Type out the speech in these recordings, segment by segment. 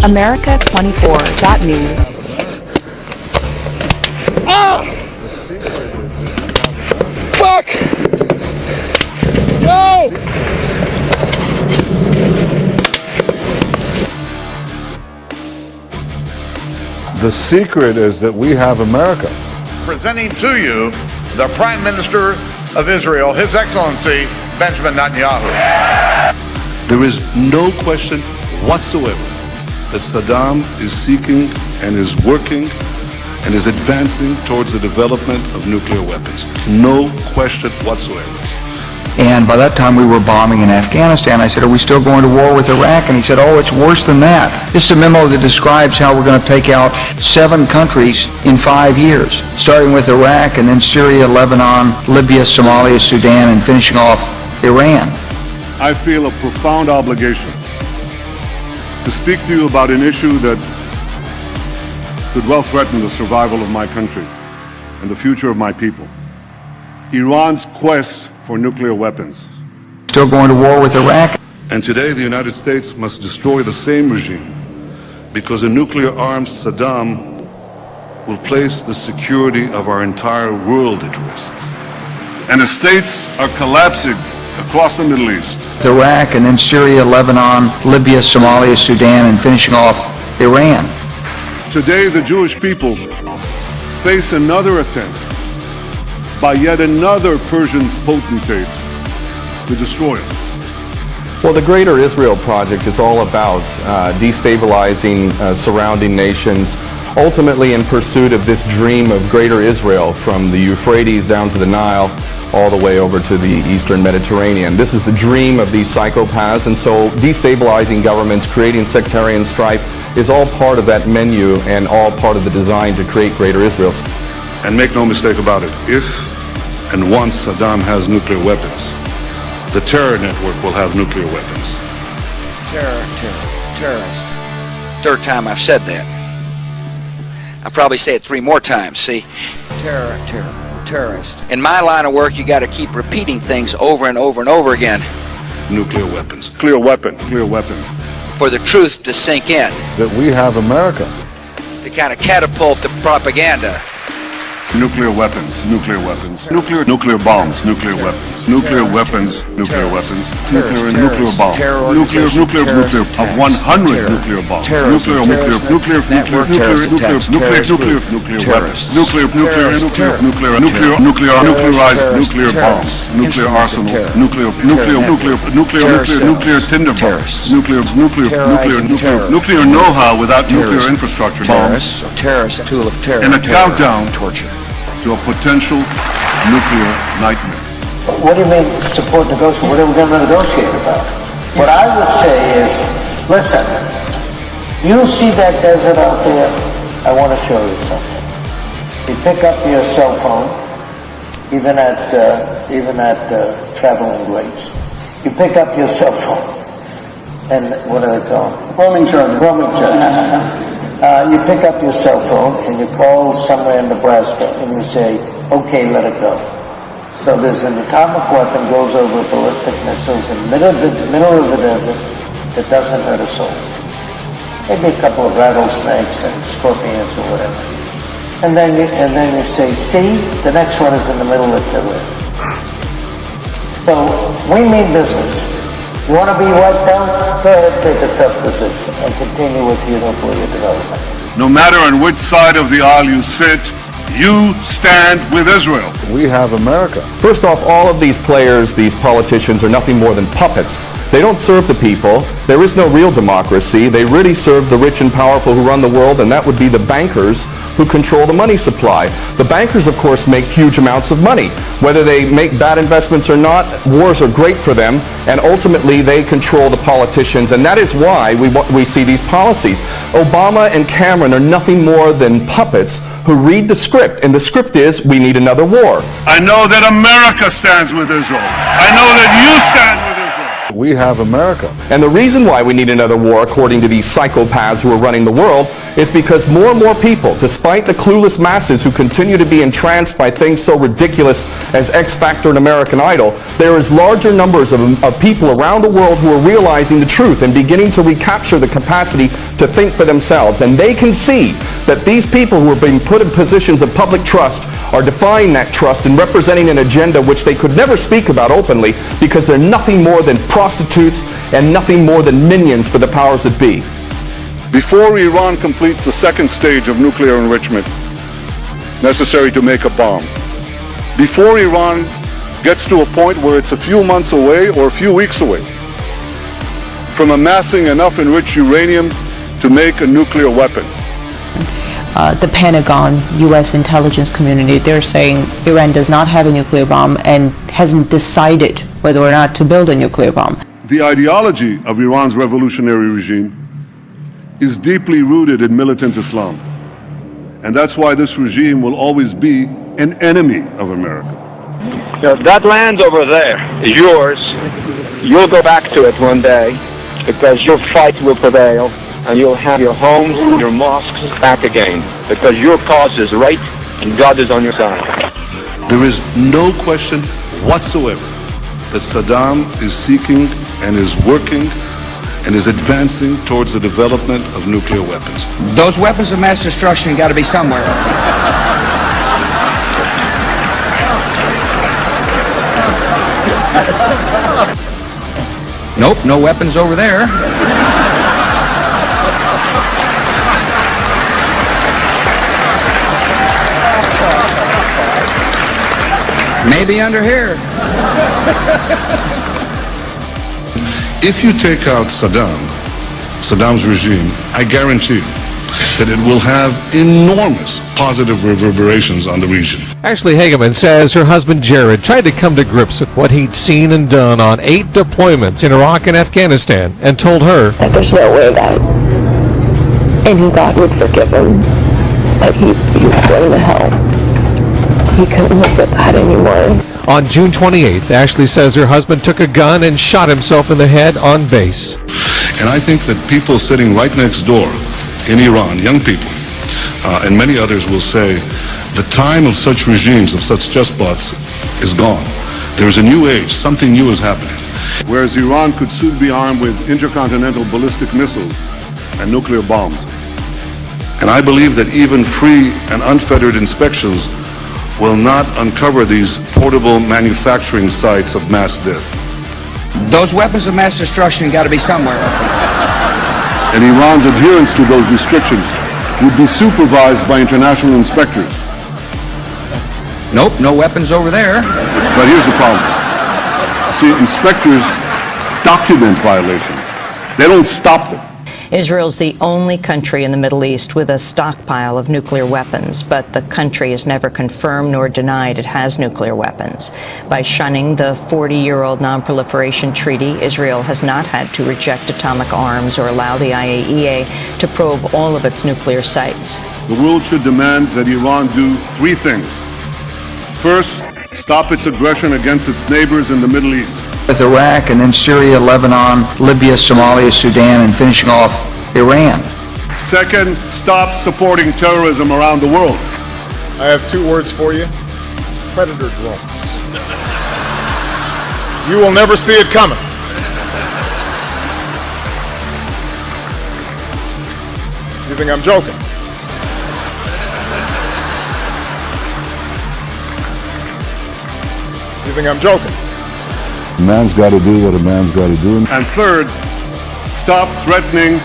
America24.news. Fuck! No! The secret is that we have America. Presenting to you the Prime Minister of Israel, His Excellency Benjamin Netanyahu. There is no question whatsoever that Saddam is seeking and is working and is advancing towards the development of nuclear weapons. No question whatsoever. And by that time we were bombing in Afghanistan. I said, are we still going to war with Iraq? And he said, oh, it's worse than that. This is a memo that describes how we're going to take out 7 countries in 5 years, starting with Iraq and then Syria, Lebanon, Libya, Somalia, Sudan, and finishing off Iran. I feel a profound obligation to speak to you about an issue that could well threaten the survival of my country and the future of my people. Iran's quest for nuclear weapons. Still going to war with Iraq. And today the United States must destroy the same regime because a nuclear-armed Saddam will place the security of our entire world at risk. And the states are collapsing across the Middle East. Iraq and then Syria, Lebanon, Libya, Somalia, Sudan, and finishing off Iran. Today the Jewish people face another attempt by yet another Persian potentate to destroy us. Well, the Greater Israel Project is all about destabilizing surrounding nations, ultimately in pursuit of this dream of Greater Israel from the Euphrates down to the Nile, all the way over to the Eastern Mediterranean. This is the dream of these psychopaths, and so destabilizing governments, creating sectarian strife is all part of that menu and all part of the design to create Greater Israel. And make no mistake about it, if and once Saddam has nuclear weapons, the terror network will have nuclear weapons. Terrorist. Third time I've said that. I'll probably say it 3 more times, see? Terrorist. In my line of work, you got to keep repeating things over and over and over again. Nuclear weapons. Clear weapon. For the truth to sink in. That we have America. To kind of catapult the propaganda. Nuclear weapons. Nuclear bombs. Nuclear weapons. Nuclear bombs. Nuclear of 100 nuclear bombs. Nuclear arsenal. Nuclear tinder bombs. Nuclear know-how without nuclear infrastructure. Bombs. Terrorist, tool of terror. And a countdown torture. To a potential nuclear nightmare. What do you mean support negotiation? What are we going to negotiate about? What I would say is, listen, you see that desert out there? I want to show you something. You pick up your cell phone, even at traveling rates. You pick up your cell phone, and what do they call it? Roaming charge. You pick up your cell phone and you call somewhere in Nebraska and you say, okay, let it go. So there's an atomic weapon goes over ballistic missiles in the middle of the desert that doesn't hurt a soul. Maybe a couple of rattlesnakes and scorpions or whatever. And then you say, see, the next one is in the middle of the river. So we mean business. You want to be wiped out? Go ahead, take a tough position and continue with your nuclear development. No matter on which side of the aisle you sit, you stand with Israel. We have America. First off, all of these players, these politicians, are nothing more than puppets. They don't serve the people. There is no real democracy. They really serve the rich and powerful who run the world, and that would be the bankers who control the money supply. The bankers, of course, make huge amounts of money. Whether they make bad investments or not, wars are great for them, and ultimately they control the politicians, and that is why we see these policies. Obama and Cameron are nothing more than puppets who read the script, and the script is, we need another war. I know that America stands with Israel. I know that you stand with Israel. We have America. And the reason why we need another war, according to these psychopaths who are running the world, is because more and more people, despite the clueless masses who continue to be entranced by things so ridiculous as X Factor and American Idol, there is larger numbers of people around the world who are realizing the truth and beginning to recapture the capacity to think for themselves. And they can see that these people who are being put in positions of public trust are defying that trust and representing an agenda which they could never speak about openly because they're nothing more than prostitutes and nothing more than minions for the powers that be. Before Iran completes the second stage of nuclear enrichment necessary to make a bomb, before Iran gets to a point where it's a few months away or a few weeks away from amassing enough enriched uranium to make a nuclear weapon. The Pentagon, U.S. intelligence community, they're saying Iran does not have a nuclear bomb and hasn't decided whether or not to build a nuclear bomb. The ideology of Iran's revolutionary regime is deeply rooted in militant Islam. And that's why this regime will always be an enemy of America. You know, that land over there is yours. You'll go back to it one day because your fight will prevail and you'll have your homes and your mosques back again because your cause is right and God is on your side. There is no question whatsoever that Saddam is seeking and is working and is advancing towards the development of nuclear weapons. Those weapons of mass destruction got to be somewhere. Nope, no weapons over there. Maybe under here. If you take out Saddam's regime, I guarantee you that it will have enormous positive reverberations on the region. Ashley Hageman says her husband Jared tried to come to grips with what he'd seen and done on 8 deployments in Iraq and Afghanistan and told her That there's no way that any God would forgive him, that he was going to hell. He couldn't live with that anymore. on June 28th, Ashley says her husband took a gun and shot himself in the head on base. And I think that people sitting right next door in Iran, young people, and many others will say, the time of such regimes, of such despots, is gone. There is a new age. Something new is happening. Whereas Iran could soon be armed with intercontinental ballistic missiles and nuclear bombs. And I believe that even free and unfettered inspections will not uncover these portable manufacturing sites of mass death. Those weapons of mass destruction got to be somewhere. And Iran's adherence to those restrictions would be supervised by international inspectors. Nope, no weapons over there. But here's the problem. See, inspectors document violations. They don't stop them. Israel's the only country in the Middle East with a stockpile of nuclear weapons, but the country has never confirmed nor denied it has nuclear weapons. By shunning the 40-year-old Non-Proliferation Treaty, Israel has not had to reject atomic arms or allow the IAEA to probe all of its nuclear sites. The world should demand that Iran do three things. First, stop its aggression against its neighbors in the Middle East. With Iraq and then Syria, Lebanon, Libya, Somalia, Sudan, and finishing off Iran. Second, stop supporting terrorism around the world. I have two words for you: predator drones. You will never see it coming. You think I'm joking? You think I'm joking? A man's got to do what a man's got to do. And third, stop threatening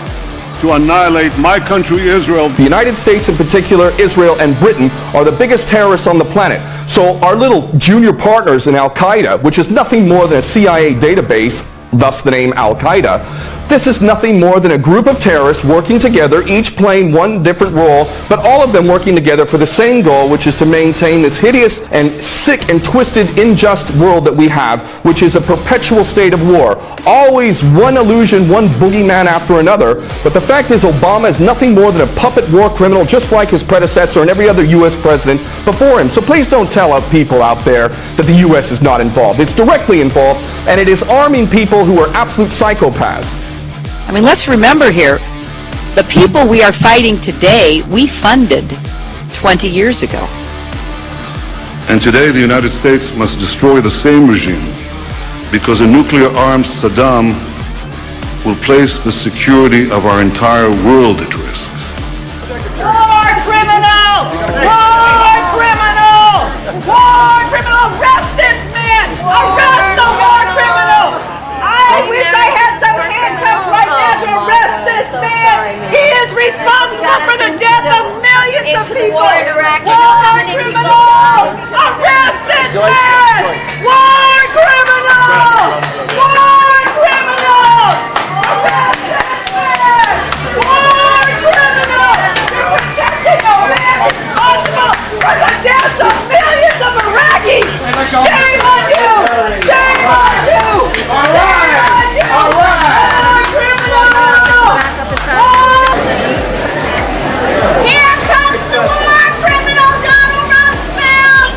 to annihilate my country, Israel. The United States in particular, Israel and Britain are the biggest terrorists on the planet. So our little junior partners in Al-Qaeda, which is nothing more than a CIA database, thus the name Al-Qaeda, This is nothing more than a group of terrorists working together, each playing one different role, but all of them working together for the same goal, which is to maintain this hideous and sick and twisted, unjust world that we have, which is a perpetual state of war. Always one illusion, one boogeyman after another. But the fact is, Obama is nothing more than a puppet war criminal, just like his predecessor and every other U.S. president before him. So please don't tell people out there that the U.S. is not involved. It's directly involved, and it is arming people who are absolute psychopaths. I mean, let's remember here, the people we are fighting today, we funded 20 years ago. And today the United States must destroy the same regime because a nuclear-armed Saddam will place the security of our entire world at risk. War criminal! War criminal! War criminal! Arrest this man! Arrest the war criminal! I wish I had some handcuffs right now to arrest this man! He is responsible for the death of millions of people! War criminal! Arrest this man! War criminal! War criminal! Arrest this man! War criminal! You're protecting a man responsible for the deaths of millions of Iraqis! Shame on you! Shame on you! Shame on you! War criminal! Here comes the war criminal, Donald Rumsfeld!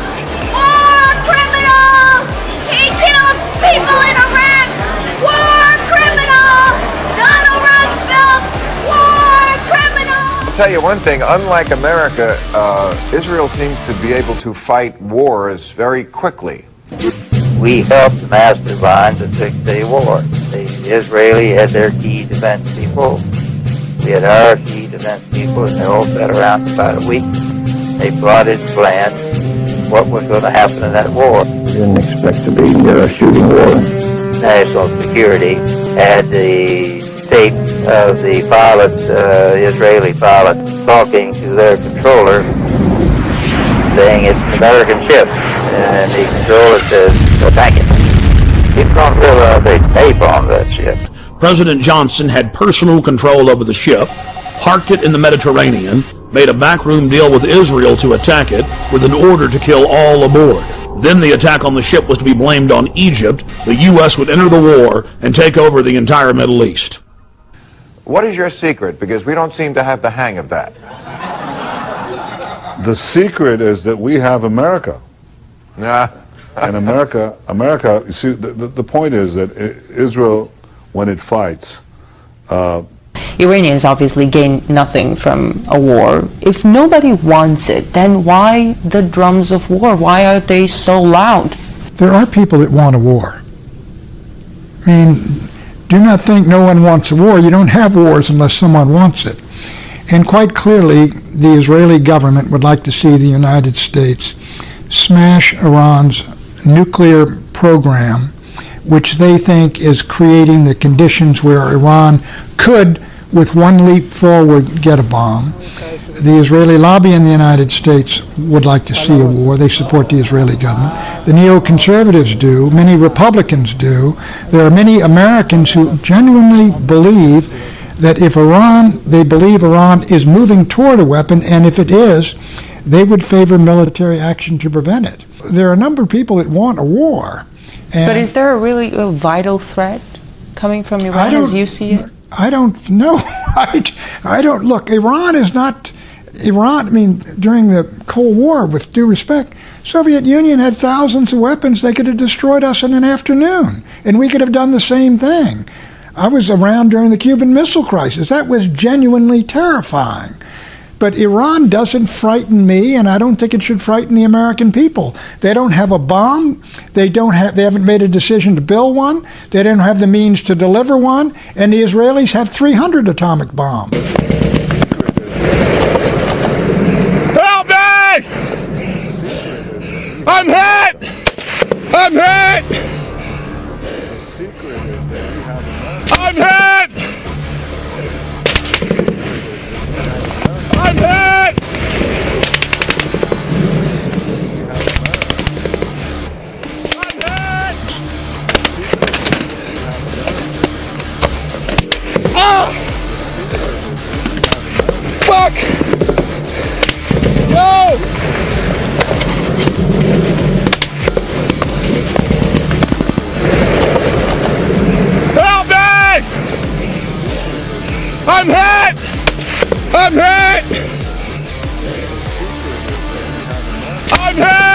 War criminal! He killed people in Iraq! War criminal! Donald Rumsfeld! War criminal! I'll tell you one thing, unlike America, Israel seems to be able to fight wars very quickly. We helped the mastermind the Six-Day War. The Israeli had their key defense people. We had our key defense people, and they all sat around for about a week. They plotted, planned what was going to happen in that war. We didn't expect to be near a shooting war. National Security had the tape of the pilots, Israeli pilots, talking to their controller, saying it's an American ship. And the controller says, attack it. People don't realize they napalmed that ship. President Johnson had personal control over the ship, parked it in the Mediterranean, made a backroom deal with Israel to attack it with an order to kill all aboard. Then the attack on the ship was to be blamed on Egypt. The U.S. would enter the war and take over the entire Middle East. What is your secret? Because we don't seem to have the hang of that. The secret is that we have America. Nah. And America, you see, the point is that Israel, when it fights... Iranians obviously gain nothing from a war. If nobody wants it, then why the drums of war? Why are they so loud? There are people that want a war. I mean, do not think no one wants a war. You don't have wars unless someone wants it. And quite clearly, the Israeli government would like to see the United States smash Iran's nuclear program, which they think is creating the conditions where Iran could, with one leap forward, get a bomb. The Israeli lobby in the United States would like to see a war. They support the Israeli government. The neoconservatives do. Many Republicans do. There are many Americans who genuinely believe that if they believe Iran is moving toward a weapon, and if it is, they would favor military action to prevent it. There are a number of people that want a war. But is there a really vital threat coming from Iran as you see it? I don't know. I don't. Look, Iran is not... Iran, I mean, during the Cold War, with due respect, Soviet Union had thousands of weapons. They could have destroyed us in an afternoon, and we could have done the same thing. I was around during the Cuban Missile Crisis. That was genuinely terrifying. But Iran doesn't frighten me, and I don't think it should frighten the American people. They don't have a bomb. They haven't made a decision to build one. They don't have the means to deliver one. And the Israelis have 300 atomic bombs. Help me! I'm hit! I'm hit! I'm hit! I'm hit! I'm hit! Help me! I'm hit! I'm hit! I'm hit!